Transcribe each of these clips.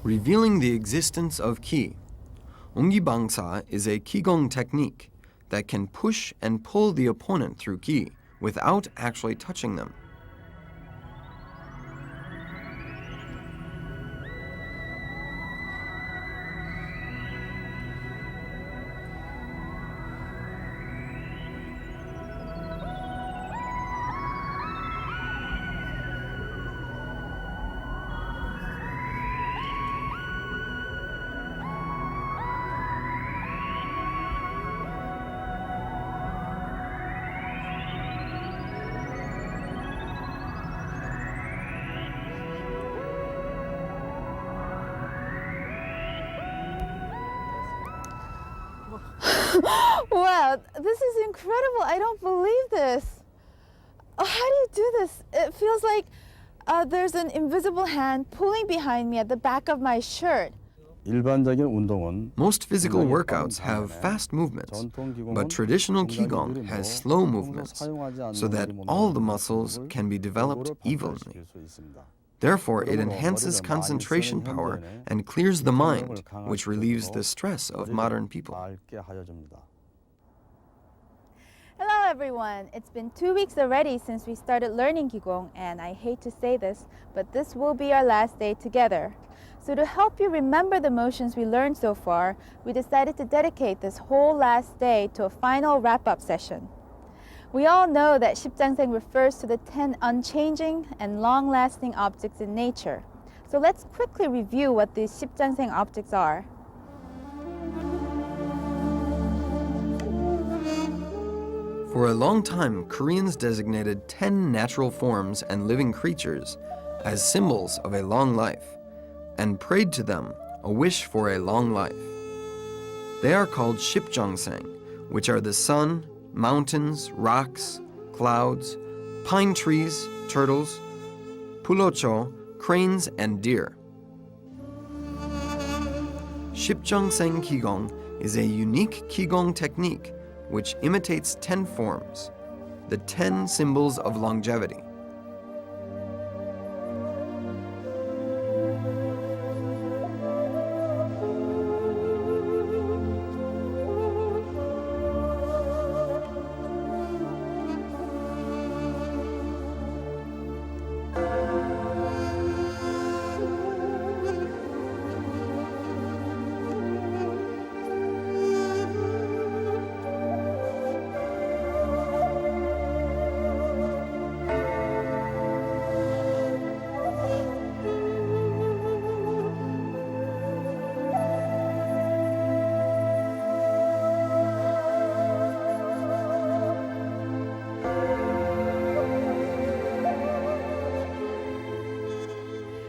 Revealing the existence of ki. Ongibangsa is a Kikong technique that can push and pull the opponent through ki without actually touching them. Wow, this is incredible. I don't believe this. Oh, how do you do this? It feels like there's an invisible hand pulling behind me at the back of my shirt. Most physical workouts have fast movements, but traditional Kikong has slow movements so that all the muscles can be developed evenly. Therefore, it enhances concentration power and clears the mind, which relieves the stress of modern people. Hello everyone! It's been 2 weeks already since we started learning Kikong, and I hate to say this, but this will be our last day together. So to help you remember the motions we learned so far, we decided to dedicate this whole last day to a final wrap-up session. We all know that 십장생 refers to the 10 unchanging and long-lasting objects in nature. So let's quickly review what these 십장생 objects are. For a long time, Koreans designated 10 natural forms and living creatures as symbols of a long life, and prayed to them a wish for a long life. They are called 십장생, which are the sun, mountains, rocks, clouds, pine trees, turtles, pulocho, cranes, and deer. 십장생 Kikong is a unique Kikong technique which imitates 10 forms, the 10 symbols of longevity.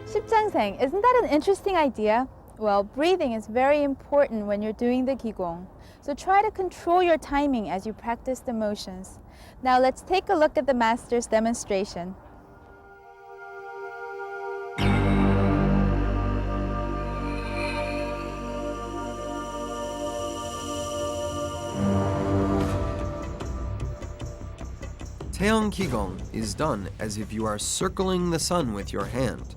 십장생, isn't that an interesting idea? Well, breathing is very important when you're doing the Kikong. So try to control your timing as you practice the motions. Now let's take a look at the master's demonstration. Taeyong Kikong is done as if you are circling the sun with your hand.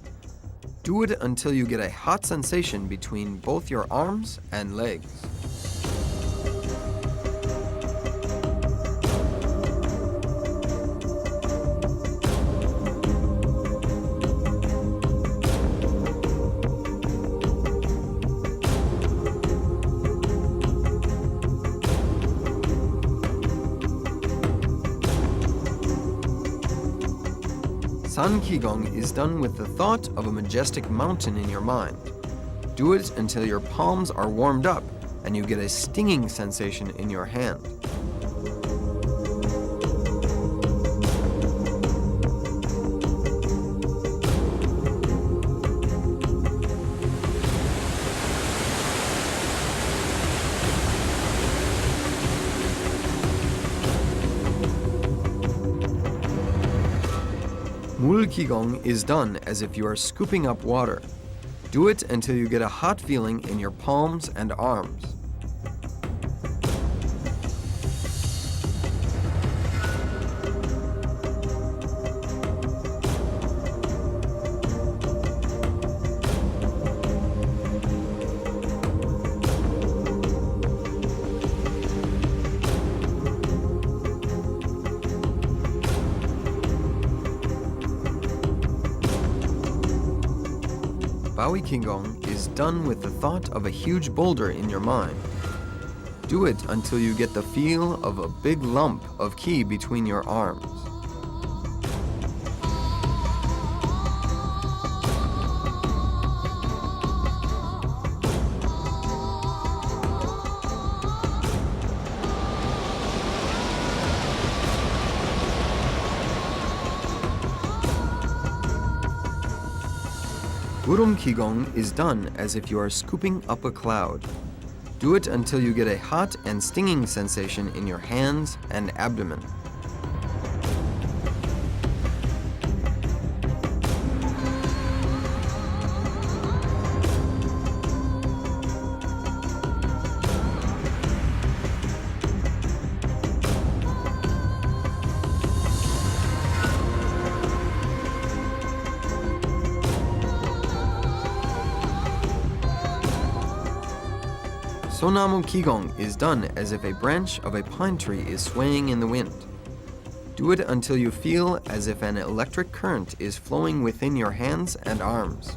Do it until you get a hot sensation between both your arms and legs. San Kikong is done with the thought of a majestic mountain in your mind. Do it until your palms are warmed up and you get a stinging sensation in your hand. Mul Kikong is done as if you are scooping up water. Do it until you get a hot feeling in your palms and arms. Bawi Kikong is done with the thought of a huge boulder in your mind. Do it until you get the feel of a big lump of ki between your arms. Gurum Kikong is done as if you are scooping up a cloud. Do it until you get a hot and stinging sensation in your hands and abdomen. Sonamu Kikong is done as if a branch of a pine tree is swaying in the wind. Do it until you feel as if an electric current is flowing within your hands and arms.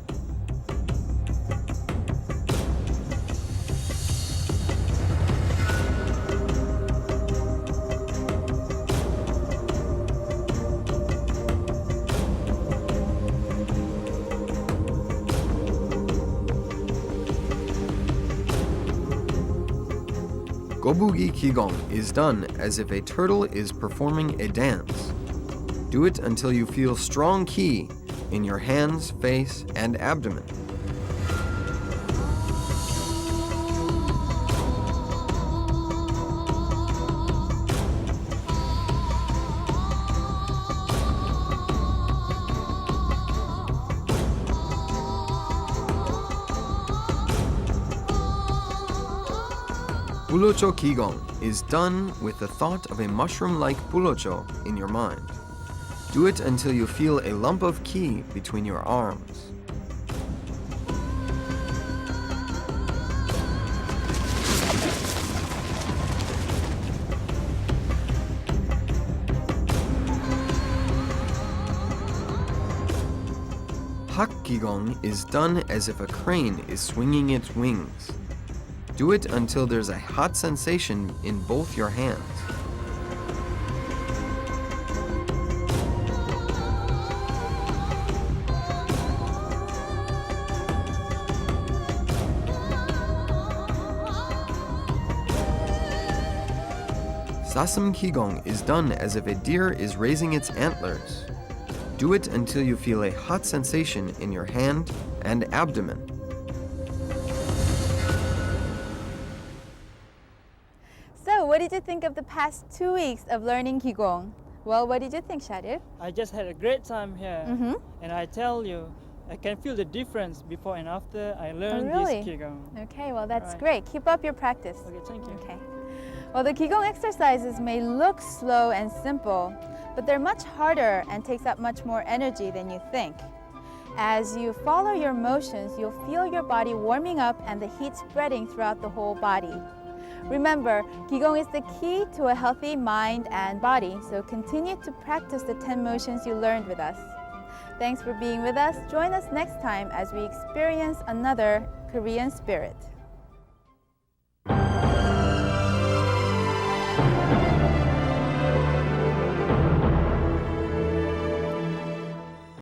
Gobugi Kikong is done as if a turtle is performing a dance. Do it until you feel strong ki in your hands, face, and abdomen. Bulocho Kikong is done with the thought of a mushroom-like bulocho in your mind. Do it until you feel a lump of ki between your arms. Hak Kikong is done as if a crane is swinging its wings. Do it until there's a hot sensation in both your hands. Sasam Kikong is done as if a deer is raising its antlers. Do it until you feel a hot sensation in your hand and abdomen. So, what did you think of the past 2 weeks of learning Kikong? Well, what did you think, Sharir? I just had a great time here, and I tell you, I can feel the difference before and after I learned really? this Kikong. Okay, well, that's Right. great. Keep up your practice. Okay, thank you. Okay. Well, the Kikong exercises may look slow and simple, but they're much harder and takes up much more energy than you think. As you follow your motions, you'll feel your body warming up and the heat spreading throughout the whole body. Remember, Kikong is the key to a healthy mind and body, so continue to practice the 10 motions you learned with us. Thanks for being with us. Join us next time as we experience another Korean spirit.